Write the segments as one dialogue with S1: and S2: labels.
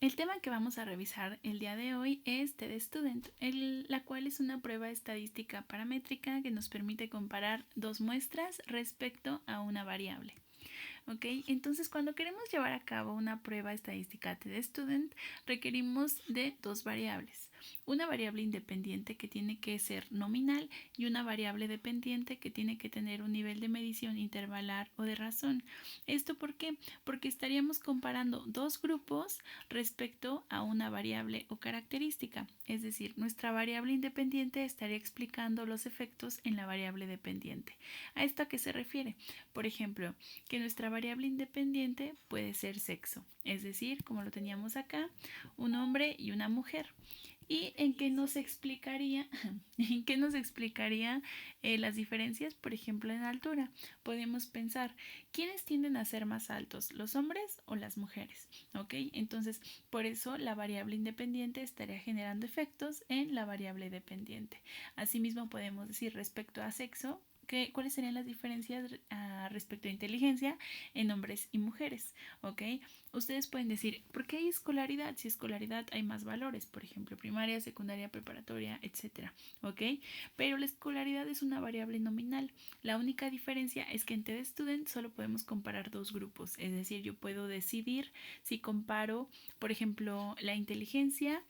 S1: El tema que vamos a revisar el día de hoy es TED-Student, la cual es una prueba estadística paramétrica que nos permite comparar dos muestras respecto a una variable. ¿Ok? Entonces, cuando queremos llevar a cabo una prueba estadística TED-Student, requerimos de dos variables. Una variable independiente que tiene que ser nominal y una variable dependiente que tiene que tener un nivel de medición intervalar o de razón. ¿Esto por qué? Porque estaríamos comparando dos grupos respecto a una variable o característica. Es decir, nuestra variable independiente estaría explicando los efectos en la variable dependiente. ¿A esto a qué se refiere? Por ejemplo, que nuestra variable independiente puede ser sexo, es decir, como lo teníamos acá, un hombre y una mujer. ¿Y en qué nos explicaría, en qué nos explicaría las diferencias? Por ejemplo, en altura. Podemos pensar, ¿quiénes tienden a ser más altos, los hombres o las mujeres? ¿Ok? Entonces, por eso la variable independiente estaría generando efectos en la variable dependiente. Asimismo, podemos decir respecto a sexo, ¿cuáles serían las diferencias respecto a inteligencia en hombres y mujeres? ¿Ok? Ustedes pueden decir, ¿por qué hay escolaridad? Si escolaridad hay más valores, por ejemplo, primaria, secundaria, preparatoria, etcétera, ¿ok? Pero la escolaridad es una variable nominal. La única diferencia es que en TED-Student solo podemos comparar dos grupos, es decir, yo puedo decidir si comparo, por ejemplo, la inteligencia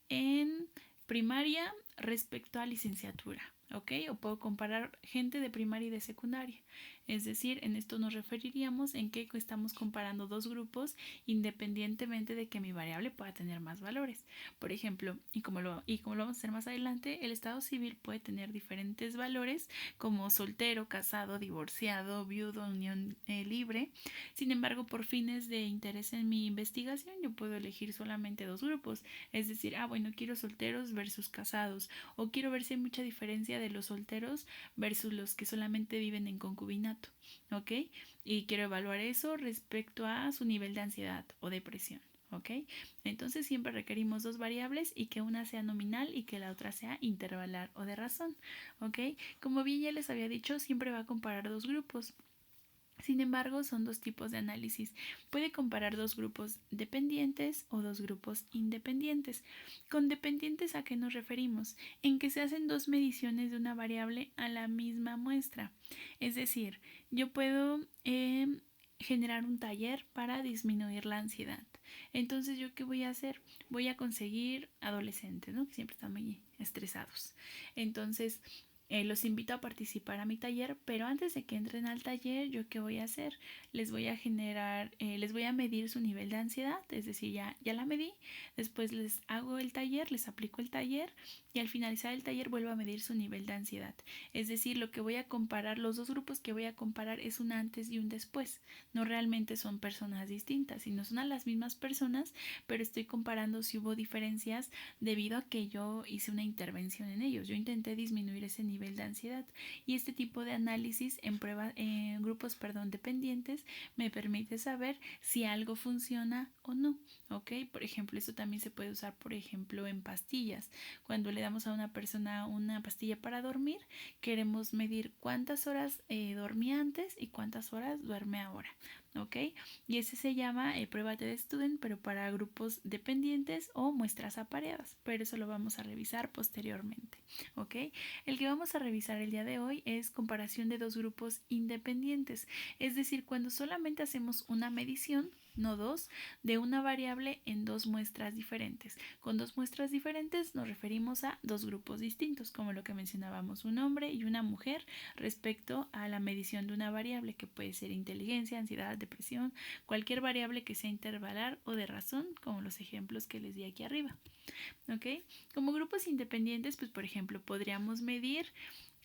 S1: en primaria respecto a licenciatura. ¿Ok? O puedo comparar gente de primaria y de secundaria. Es decir, en esto nos referiríamos en que estamos comparando dos grupos independientemente de que mi variable pueda tener más valores. Por ejemplo, y como lo vamos a hacer más adelante, el estado civil puede tener diferentes valores como soltero, casado, divorciado, viudo, unión libre. Sin embargo, por fines de interés en mi investigación, yo puedo elegir solamente dos grupos. Es decir, bueno, quiero solteros versus casados, o quiero ver si hay mucha diferencia de los solteros versus los que solamente viven en concubinato, ¿ok? Y quiero evaluar eso respecto a su nivel de ansiedad o depresión, ¿ok? Entonces siempre requerimos dos variables y que una sea nominal y que la otra sea intervalar o de razón, ¿ok? Como bien ya les había dicho, siempre va a comparar dos grupos. Sin embargo, son dos tipos de análisis. Puede comparar dos grupos dependientes o dos grupos independientes. Con dependientes, ¿a qué nos referimos? En que se hacen dos mediciones de una variable a la misma muestra. Es decir, yo puedo generar un taller para disminuir la ansiedad. Entonces, ¿yo qué voy a hacer? Voy a conseguir adolescentes, ¿no? Que siempre están muy estresados. Entonces, los invito a participar a mi taller, pero antes de que entren al taller, ¿yo qué voy a hacer? Les voy a generar, les voy a medir su nivel de ansiedad, es decir, ya la medí, después les hago el taller, les aplico el taller y al finalizar el taller vuelvo a medir su nivel de ansiedad. Es decir, lo que voy a comparar, los dos grupos que voy a comparar es un antes y un después. No realmente son personas distintas, sino son a las mismas personas, pero estoy comparando si hubo diferencias debido a que yo hice una intervención en ellos. Yo intenté disminuir ese nivel de ansiedad y este tipo de análisis en grupos dependientes me permite saber si algo funciona o no. ¿Ok? Por ejemplo, esto también se puede usar, por ejemplo, en pastillas. Cuando le damos a una persona una pastilla para dormir, queremos medir cuántas horas dormía antes y cuántas horas duerme ahora. ¿Ok? Y ese se llama prueba TED-Student, pero para grupos dependientes o muestras apareadas, pero eso lo vamos a revisar posteriormente. ¿Ok? El que vamos a revisar el día de hoy es comparación de dos grupos independientes, es decir, cuando solamente hacemos una medición, no dos, de una variable en dos muestras diferentes. Con dos muestras diferentes nos referimos a dos grupos distintos, como lo que mencionábamos, un hombre y una mujer respecto a la medición de una variable que puede ser inteligencia, ansiedad, depresión, cualquier variable que sea intervalar o de razón, como los ejemplos que les di aquí arriba. ¿Ok? Como grupos independientes, pues por ejemplo, podríamos medir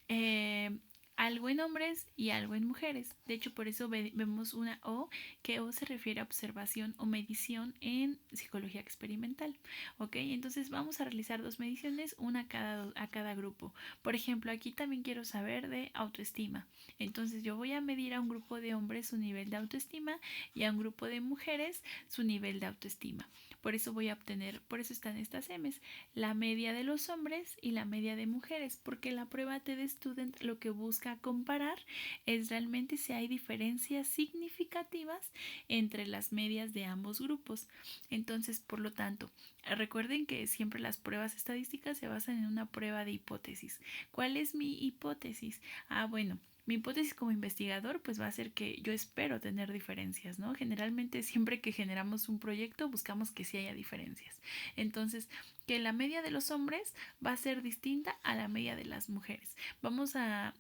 S1: eh, algo en hombres y algo en mujeres. De hecho, por eso vemos una O, que O se refiere a observación o medición en psicología experimental. ¿Ok? Entonces vamos a realizar dos mediciones, una a cada grupo. Por ejemplo, aquí también quiero saber de autoestima. Entonces yo voy a medir a un grupo de hombres su nivel de autoestima y a un grupo de mujeres su nivel de autoestima. Por eso voy a obtener, por eso están estas M's, la media de los hombres y la media de mujeres, porque la prueba TED-Student lo que busca estadística a comparar es realmente si hay diferencias significativas entre las medias de ambos grupos. Entonces, por lo tanto, recuerden que siempre las pruebas estadísticas se basan en una prueba de hipótesis. ¿Cuál es mi hipótesis? Bueno, mi hipótesis como investigador pues va a ser que yo espero tener diferencias, ¿no? Generalmente siempre que generamos un proyecto buscamos que sí haya diferencias. Entonces, que la media de los hombres va a ser distinta a la media de las mujeres. Vamos a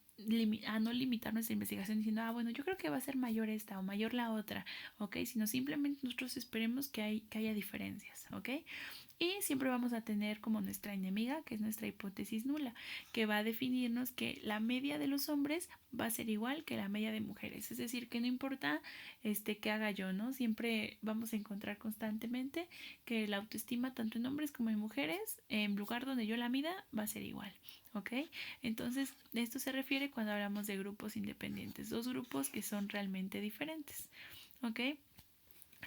S1: no limitar nuestra investigación diciendo, bueno, yo creo que va a ser mayor esta o mayor la otra, ¿ok? Sino simplemente nosotros esperemos que haya diferencias, ¿ok? Y siempre vamos a tener como nuestra enemiga, que es nuestra hipótesis nula, que va a definirnos que la media de los hombres va a ser igual que la media de mujeres. Es decir, que no importa qué haga yo, ¿no? Siempre vamos a encontrar constantemente que la autoestima tanto en hombres como en mujeres, en lugar donde yo la mida, va a ser igual. ¿Ok? Entonces, esto se refiere cuando hablamos de grupos independientes, dos grupos que son realmente diferentes. ¿Ok?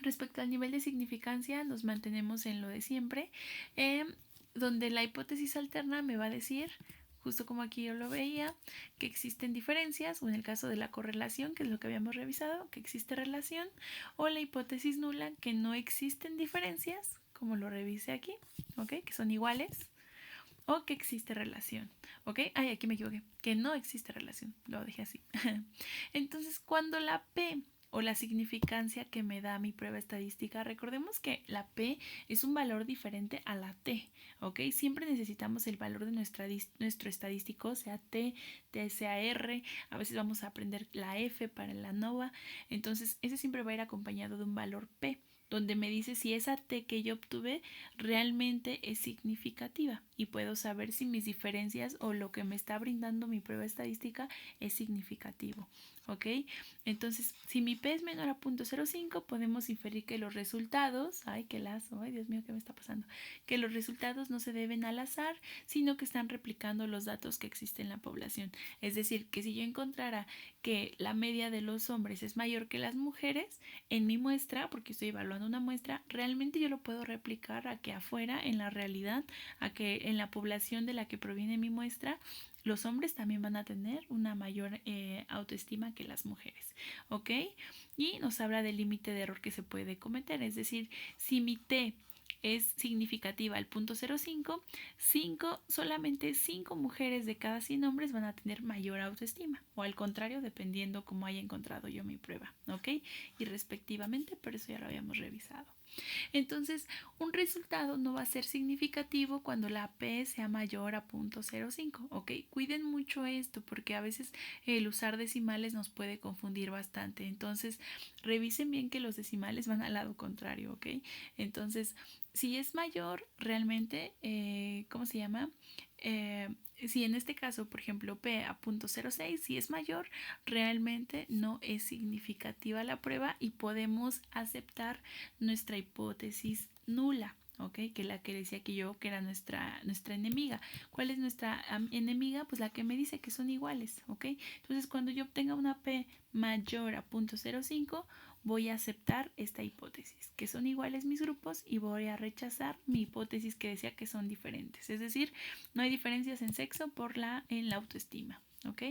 S1: Respecto al nivel de significancia, nos mantenemos en lo de siempre, donde la hipótesis alterna me va a decir, justo como aquí yo lo veía, que existen diferencias, o en el caso de la correlación, que es lo que habíamos revisado, que existe relación, o la hipótesis nula, que no existen diferencias, como lo revisé aquí, ¿ok? Que son iguales, o que existe relación, ¿ok? Aquí me equivoqué, que no existe relación, lo dejé así. Entonces, cuando la P o la significancia que me da mi prueba estadística, recordemos que la P es un valor diferente a la T, ¿ok? Siempre necesitamos el valor de nuestro estadístico, sea T, sea R, a veces vamos a aprender la F para la ANOVA, entonces ese siempre va a ir acompañado de un valor P, donde me dice si esa T que yo obtuve realmente es significativa y puedo saber si mis diferencias o lo que me está brindando mi prueba estadística es significativo. ¿Ok? Entonces, si mi P es menor a 0.05, podemos inferir que los resultados, qué lazo, Dios mío, ¿qué me está pasando? Que los resultados no se deben al azar, sino que están replicando los datos que existen en la población. Es decir, que si yo encontrara que la media de los hombres es mayor que las mujeres, en mi muestra, porque estoy evaluando una muestra, realmente yo lo puedo replicar a que afuera, en la realidad, a que en la población de la que proviene mi muestra, los hombres también van a tener una mayor autoestima que las mujeres, ¿ok? Y nos habla del límite de error que se puede cometer, es decir, si mi T es significativa al 0.05, solamente 5 mujeres de cada 100 hombres van a tener mayor autoestima, o al contrario, dependiendo cómo haya encontrado yo mi prueba, ¿ok? Y respectivamente, pero eso ya lo habíamos revisado. Entonces, un resultado no va a ser significativo cuando la P sea mayor a 0.05, ¿ok? Cuiden mucho esto porque a veces el usar decimales nos puede confundir bastante. Entonces, revisen bien que los decimales van al lado contrario, ¿ok? Entonces, si es mayor, realmente, ¿cómo se llama? Si en este caso, por ejemplo, P a 0.06, si es mayor, realmente no es significativa la prueba y podemos aceptar nuestra hipótesis nula, ¿ok? Que es la que decía que yo que era nuestra enemiga. ¿Cuál es nuestra enemiga? Pues la que me dice que son iguales, ¿ok? Entonces, cuando yo obtenga una P mayor a 0.05, voy a aceptar esta hipótesis, que son iguales mis grupos, y voy a rechazar mi hipótesis que decía que son diferentes. Es decir, no hay diferencias en sexo en la autoestima. ¿Ok?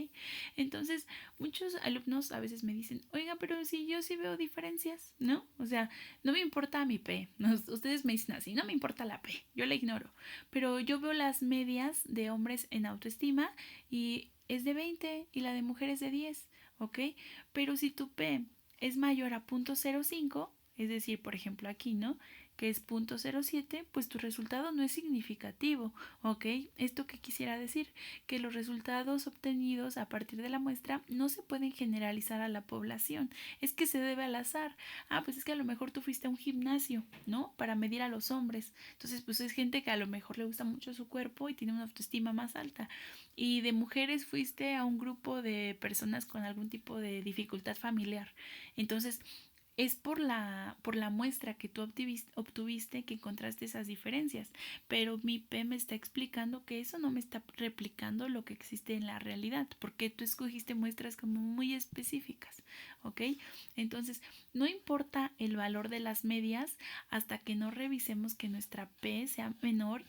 S1: Entonces, muchos alumnos a veces me dicen, oiga, pero si yo sí veo diferencias, ¿no? O sea, no me importa mi P. Ustedes me dicen así, no me importa la P, yo la ignoro. Pero yo veo las medias de hombres en autoestima y es de 20 y la de mujeres de 10, ¿ok? Pero si tu P es mayor a 0.05, es decir, por ejemplo aquí, ¿no? Que es 0.07, pues tu resultado no es significativo, ¿ok? ¿Esto qué quisiera decir? Que los resultados obtenidos a partir de la muestra no se pueden generalizar a la población, es que se debe al azar. Pues es que a lo mejor tú fuiste a un gimnasio, ¿no? Para medir a los hombres, entonces pues es gente que a lo mejor le gusta mucho su cuerpo y tiene una autoestima más alta, y de mujeres fuiste a un grupo de personas con algún tipo de dificultad familiar, entonces es por la muestra que tú obtuviste que encontraste esas diferencias, pero mi P me está explicando que eso no me está replicando lo que existe en la realidad, porque tú escogiste muestras como muy específicas, ¿ok? Entonces, no importa el valor de las medias hasta que no revisemos que nuestra P sea menor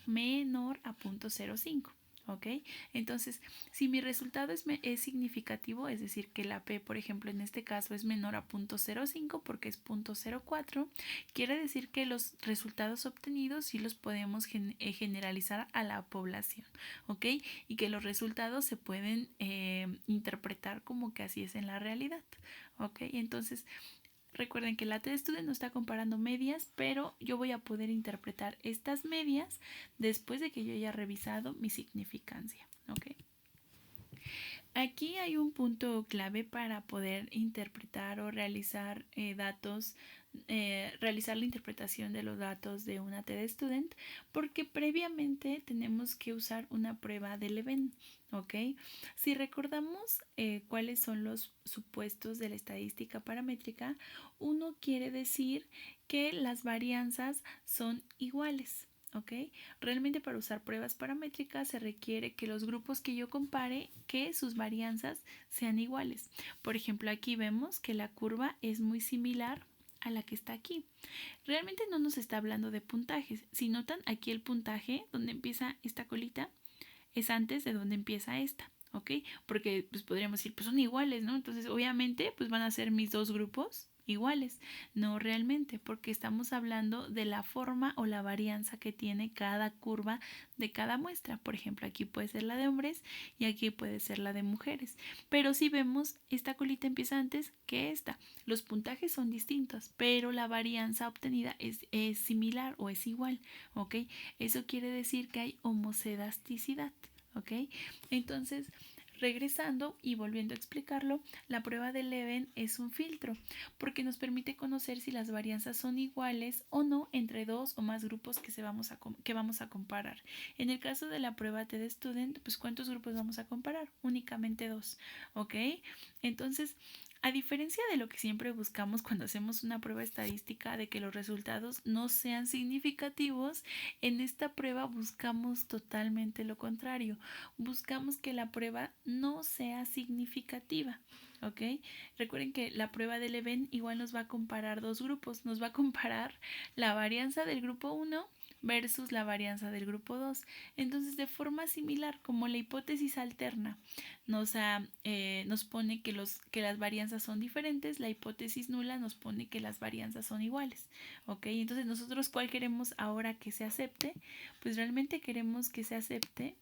S1: a 0.05. ¿Ok? Entonces, si mi resultado es significativo, es decir, que la P, por ejemplo, en este caso es menor a 0.05 porque es 0.04, quiere decir que los resultados obtenidos sí los podemos generalizar a la población, ¿ok? Y que los resultados se pueden interpretar como que así es en la realidad, ¿ok? Entonces, recuerden que la TestStudent no está comparando medias, pero yo voy a poder interpretar estas medias después de que yo haya revisado mi significancia. ¿Ok? Aquí hay un punto clave para poder interpretar o realizar realizar la interpretación de los datos de una TestStudent, porque previamente tenemos que usar una prueba del event. ¿Ok? Si recordamos cuáles son los supuestos de la estadística paramétrica, uno quiere decir que las varianzas son iguales. ¿Ok? Realmente para usar pruebas paramétricas se requiere que los grupos que yo compare, que sus varianzas sean iguales. Por ejemplo, aquí vemos que la curva es muy similar a la que está aquí. Realmente no nos está hablando de puntajes. Si notan aquí el puntaje donde empieza esta colita es antes de donde empieza esta. ¿Ok? Porque pues podríamos decir, pues son iguales, ¿no? Entonces obviamente pues van a ser mis dos grupos iguales. No realmente, porque estamos hablando de la forma o la varianza que tiene cada curva de cada muestra. Por ejemplo, aquí puede ser la de hombres y aquí puede ser la de mujeres. Pero si vemos, esta colita empieza antes que esta. Los puntajes son distintos, pero la varianza obtenida es similar o es igual. ¿Ok? Eso quiere decir que hay homocedasticidad. ¿Ok? Entonces, regresando y volviendo a explicarlo, la prueba de Leven es un filtro porque nos permite conocer si las varianzas son iguales o no entre dos o más grupos que vamos a comparar. En el caso de la prueba TestStudent, pues ¿cuántos grupos vamos a comparar? Únicamente dos, ¿ok? Entonces, a diferencia de lo que siempre buscamos cuando hacemos una prueba estadística de que los resultados no sean significativos, en esta prueba buscamos totalmente lo contrario. Buscamos que la prueba no sea significativa. ¿Ok? Recuerden que la prueba del event igual nos va a comparar dos grupos. Nos va a comparar la varianza del grupo 1 versus la varianza del grupo 2. Entonces, de forma similar, como la hipótesis alterna nos pone que las varianzas son diferentes, la hipótesis nula nos pone que las varianzas son iguales. ¿Ok? Entonces, nosotros, ¿cuál queremos ahora que se acepte? Pues realmente queremos que se acepte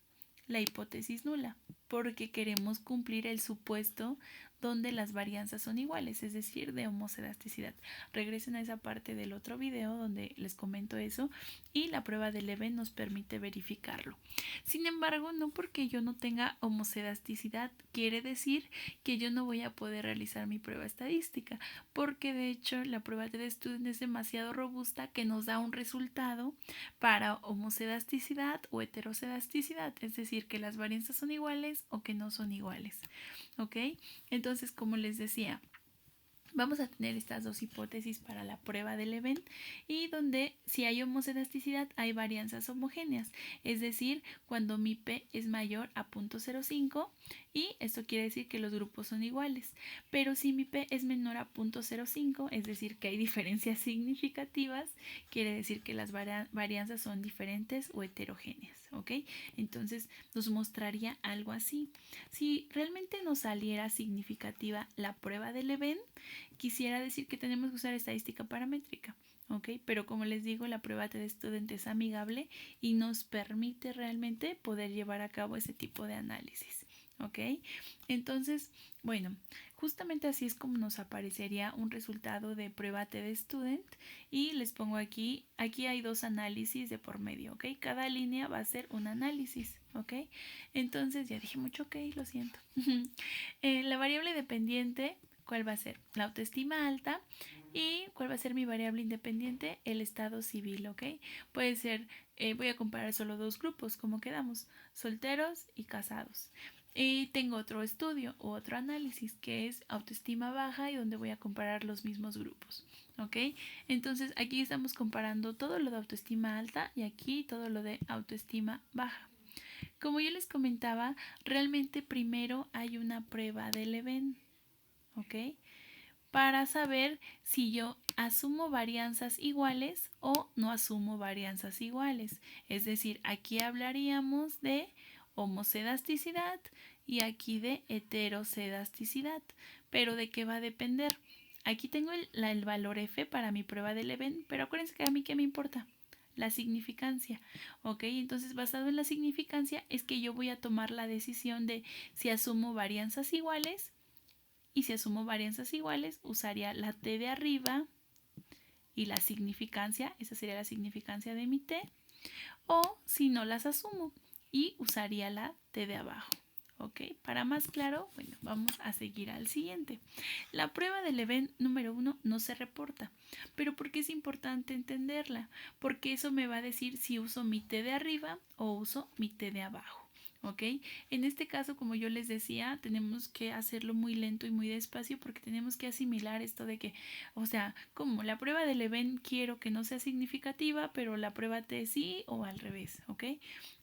S1: la hipótesis nula, porque queremos cumplir el supuesto donde las varianzas son iguales, es decir, de homocedasticidad. Regresen a esa parte del otro video donde les comento eso y la prueba de Leven nos permite verificarlo. Sin embargo, no porque yo no tenga homocedasticidad quiere decir que yo no voy a poder realizar mi prueba estadística, porque de hecho la prueba de TestStudent es demasiado robusta que nos da un resultado para homocedasticidad o heterocedasticidad, es decir, que las varianzas son iguales o que no son iguales. ¿Ok? Entonces, como les decía, vamos a tener estas dos hipótesis para la prueba del event y donde si hay homocedasticidad hay varianzas homogéneas, es decir, cuando mi P es mayor a 0.05 y esto quiere decir que los grupos son iguales, pero si mi P es menor a 0.05, es decir, que hay diferencias significativas, quiere decir que las varianzas son diferentes o heterogéneas, ¿ok? Entonces nos mostraría algo así. Si realmente nos saliera significativa la prueba del event, quisiera decir que tenemos que usar estadística paramétrica. ¿Ok? Pero como les digo, la prueba TestStudent es amigable y nos permite realmente poder llevar a cabo ese tipo de análisis. ¿Ok? Entonces, bueno, justamente así es como nos aparecería un resultado de prueba TestStudent y les pongo aquí hay dos análisis de por medio, ¿ok? Cada línea va a ser un análisis, ¿ok? Entonces, ya dije mucho ok, lo siento. La variable dependiente, ¿cuál va a ser? La autoestima alta. ¿Y cuál va a ser mi variable independiente? El estado civil, ¿ok? Puede ser, voy a comparar solo dos grupos, como quedamos, solteros y casados. Y tengo otro estudio o otro análisis que es autoestima baja y donde voy a comparar los mismos grupos, ¿ok? Entonces aquí estamos comparando todo lo de autoestima alta y aquí todo lo de autoestima baja. Como yo les comentaba, realmente primero hay una prueba del event, ¿ok? Para saber si yo asumo varianzas iguales o no asumo varianzas iguales. Es decir, aquí hablaríamos de homocedasticidad y aquí de heterocedasticidad. Pero ¿de qué va a depender? Aquí tengo el valor F para mi prueba de Leven, pero acuérdense que a mí ¿qué me importa? La significancia, ¿ok? Entonces, basado en la significancia es que yo voy a tomar la decisión de si asumo varianzas iguales, y si asumo varianzas iguales usaría la T de arriba y la significancia, esa sería la significancia de mi T, o si no las asumo y usaría la T de abajo. ¿Ok? Para más claro, bueno, vamos a seguir al siguiente. La prueba del evento número 1 no se reporta. ¿Pero por qué es importante entenderla? Porque eso me va a decir si uso mi T de arriba o uso mi T de abajo. ¿Ok? En este caso, como yo les decía, tenemos que hacerlo muy lento y muy despacio porque tenemos que asimilar esto de que, o sea, como la prueba del event quiero que no sea significativa, pero la prueba T sí o al revés, ¿ok?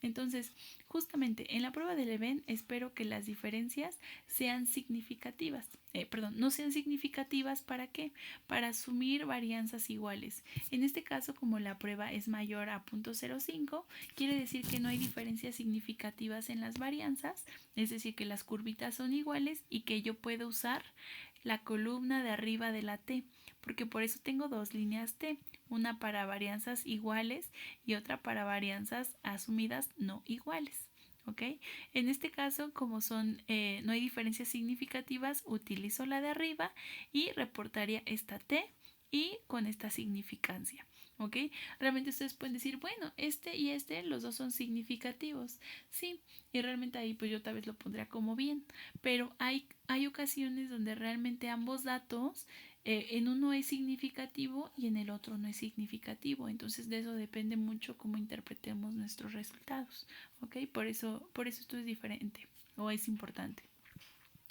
S1: Entonces, justamente en la prueba del event espero que las diferencias sean significativas. No sean significativas, ¿para qué? Para asumir varianzas iguales. En este caso, como la prueba es mayor a 0.05, quiere decir que no hay diferencias significativas en las varianzas, es decir, que las curvitas son iguales y que yo puedo usar la columna de arriba de la T, porque por eso tengo dos líneas T, una para varianzas iguales y otra para varianzas asumidas no iguales. ¿Ok? En este caso, como no hay diferencias significativas, utilizo la de arriba y reportaría esta T y con esta significancia. ¿Ok? Realmente ustedes pueden decir, bueno, este y este, los dos son significativos. Sí, y realmente ahí pues yo tal vez lo pondría como bien. Pero hay ocasiones donde realmente ambos datos en uno es significativo y en el otro no es significativo. Entonces de eso depende mucho cómo interpretemos nuestros resultados. ¿Ok? Por eso esto es diferente o es importante.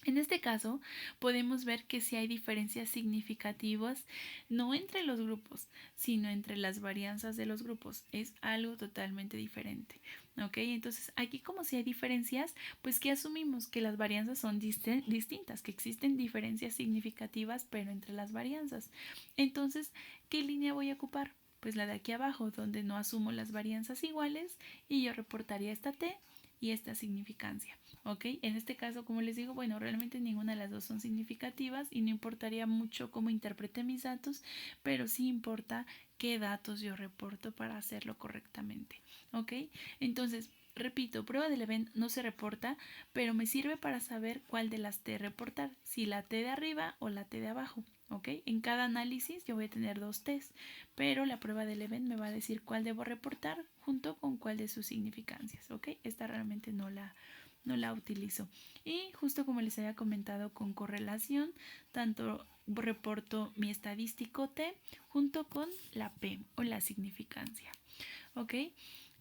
S1: En este caso, podemos ver que sí hay diferencias significativas, no entre los grupos, sino entre las varianzas de los grupos. Es algo totalmente diferente. ¿Ok? Entonces, aquí como si hay diferencias, pues que asumimos que las varianzas son distintas, que existen diferencias significativas, pero entre las varianzas. Entonces, ¿qué línea voy a ocupar? Pues la de aquí abajo, donde no asumo las varianzas iguales y yo reportaría esta T y esta significancia. ¿Ok? En este caso, como les digo, bueno, realmente ninguna de las dos son significativas y no importaría mucho cómo interprete mis datos, pero sí importa qué datos yo reporto para hacerlo correctamente. ¿Ok? Entonces, repito, prueba del event no se reporta, pero me sirve para saber cuál de las T reportar, si la T de arriba o la T de abajo. ¿Ok? En cada análisis yo voy a tener dos T's, pero la prueba del event me va a decir cuál debo reportar junto con cuál de sus significancias. ¿Ok? Esta realmente no la utilizo. Y justo como les había comentado con correlación, tanto reporto mi estadístico T junto con la P o la significancia. ¿Ok?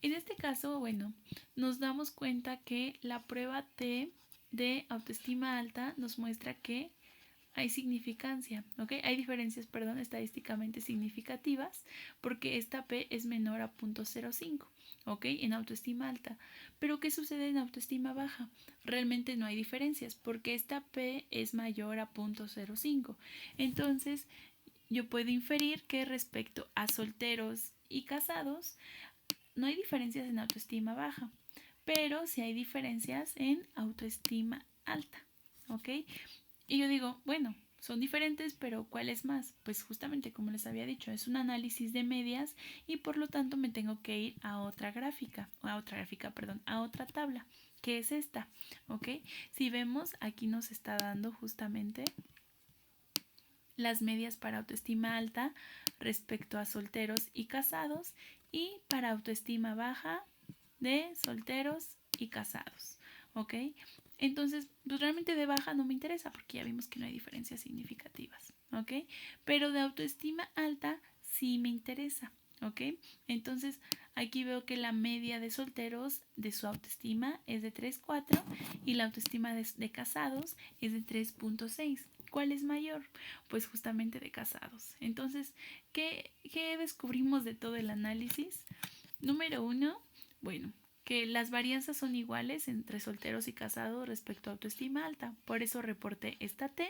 S1: En este caso, bueno, nos damos cuenta que la prueba T de autoestima alta nos muestra que hay significancia, ¿ok? Hay diferencias, perdón, estadísticamente significativas porque esta P es menor a 0.05, ¿ok? En autoestima alta. Pero ¿qué sucede en autoestima baja? Realmente no hay diferencias porque esta P es mayor a 0.05. Entonces, yo puedo inferir que respecto a solteros y casados, no hay diferencias en autoestima baja, pero sí hay diferencias en autoestima alta, ¿ok? Y yo digo, bueno, son diferentes, pero ¿cuál es más? Pues justamente como les había dicho, es un análisis de medias y por lo tanto me tengo que ir a otra a otra tabla, que es esta, ¿ok? Si vemos, aquí nos está dando justamente las medias para autoestima alta respecto a solteros y casados y para autoestima baja de solteros y casados, ¿ok? Entonces, pues realmente de baja no me interesa porque ya vimos que no hay diferencias significativas, ¿ok? Pero de autoestima alta sí me interesa, ¿ok? Entonces, aquí veo que la media de solteros de su autoestima es de 3.4 y la autoestima de casados es de 3.6. ¿Cuál es mayor? Pues justamente de casados. Entonces, ¿qué descubrimos de todo el análisis? Número 1, bueno, que las varianzas son iguales entre solteros y casados respecto a autoestima alta. Por eso reporté esta T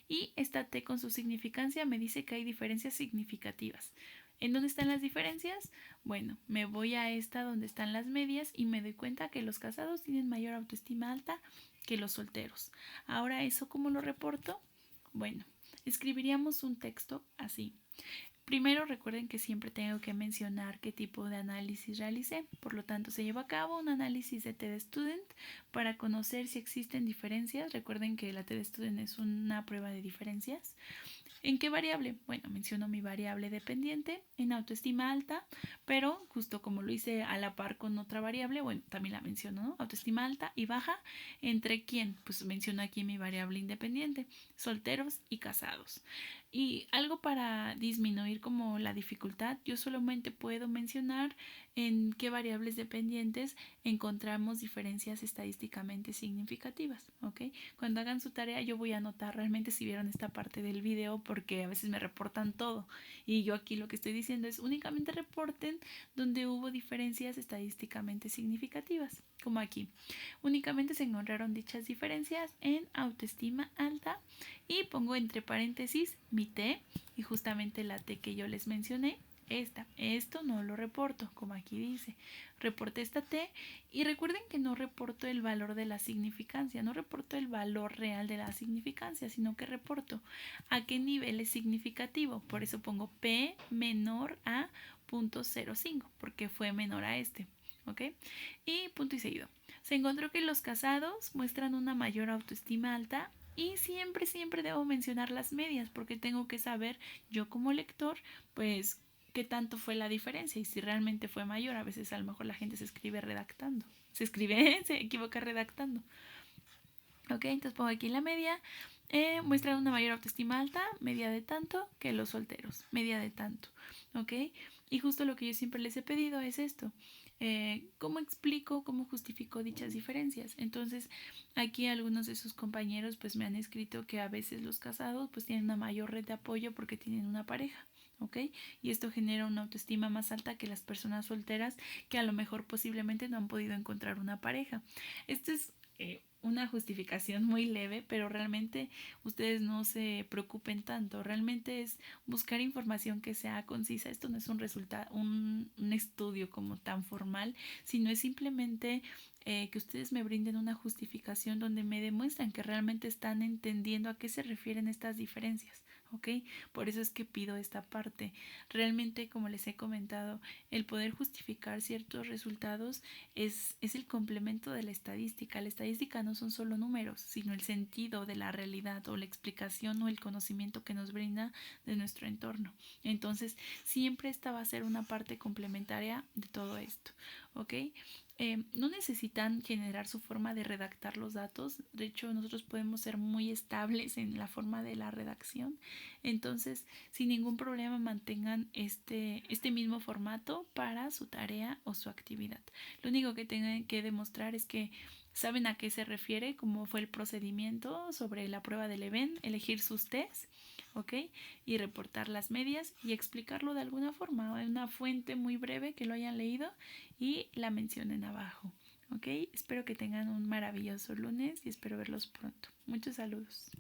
S1: y esta T con su significancia me dice que hay diferencias significativas. ¿En dónde están las diferencias? Bueno, me voy a esta donde están las medias y me doy cuenta que los casados tienen mayor autoestima alta que los solteros. Ahora, ¿eso cómo lo reporto? Bueno, escribiríamos un texto así. Primero recuerden que siempre tengo que mencionar qué tipo de análisis realicé. Por lo tanto, se llevó a cabo un análisis de TED Student para conocer si existen diferencias. Recuerden que la TED Student es una prueba de diferencias. ¿En qué variable? Bueno, menciono mi variable dependiente en autoestima alta, pero justo como lo hice a la par con otra variable, bueno, también la menciono, ¿no? Autoestima alta y baja, ¿entre quién? Pues menciono aquí mi variable independiente, solteros y casados. Y algo para disminuir como la dificultad, yo solamente puedo mencionar en qué variables dependientes encontramos diferencias estadísticamente significativas, ¿ok? Cuando hagan su tarea yo voy a anotar realmente si vieron esta parte del video porque a veces me reportan todo y yo aquí lo que estoy diciendo es únicamente reporten donde hubo diferencias estadísticamente significativas, como aquí. Únicamente se encontraron dichas diferencias en autoestima alta y pongo entre paréntesis mi T y justamente la T que yo les mencioné. Esto no lo reporto, como aquí dice. Reporté esta T y recuerden que no reporto el valor de la significancia, no reporto el valor real de la significancia, sino que reporto a qué nivel es significativo. Por eso pongo P menor a 0.05, porque fue menor a este. ¿Ok? Y punto y seguido. Se encontró que los casados muestran una mayor autoestima alta y siempre, siempre debo mencionar las medias porque tengo que saber yo como lector, pues, qué tanto fue la diferencia y si realmente fue mayor. A veces a lo mejor la gente se escribe redactando. Se equivoca redactando. Ok, entonces pongo aquí la media. Muestran una mayor autoestima alta, media de tanto que los solteros, media de tanto. Ok, y justo lo que yo siempre les he pedido es esto. ¿Cómo explico, cómo justifico dichas diferencias? Entonces, aquí algunos de sus compañeros pues me han escrito que a veces los casados pues tienen una mayor red de apoyo porque tienen una pareja. ¿Ok? Y esto genera una autoestima más alta que las personas solteras que a lo mejor posiblemente no han podido encontrar una pareja. Esto es una justificación muy leve, pero realmente ustedes no se preocupen tanto. Realmente es buscar información que sea concisa. Esto no es un resultado, un estudio como tan formal, sino es simplemente que ustedes me brinden una justificación donde me demuestran que realmente están entendiendo a qué se refieren estas diferencias. ¿Ok? Por eso es que pido esta parte. Realmente, como les he comentado, el poder justificar ciertos resultados es el complemento de la estadística. La estadística no son solo números, sino el sentido de la realidad o la explicación o el conocimiento que nos brinda de nuestro entorno. Entonces, siempre esta va a ser una parte complementaria de todo esto. ¿Ok? No necesitan generar su forma de redactar los datos. De hecho, nosotros podemos ser muy estables en la forma de la redacción. Entonces, sin ningún problema, mantengan este mismo formato para su tarea o su actividad. Lo único que tengan que demostrar es que saben a qué se refiere, cómo fue el procedimiento sobre la prueba del EVEN, elegir sus tests, ¿ok? Y reportar las medias y explicarlo de alguna forma, en una fuente muy breve que lo hayan leído y la mencionen abajo, ¿ok? Espero que tengan un maravilloso lunes y espero verlos pronto. Muchos saludos.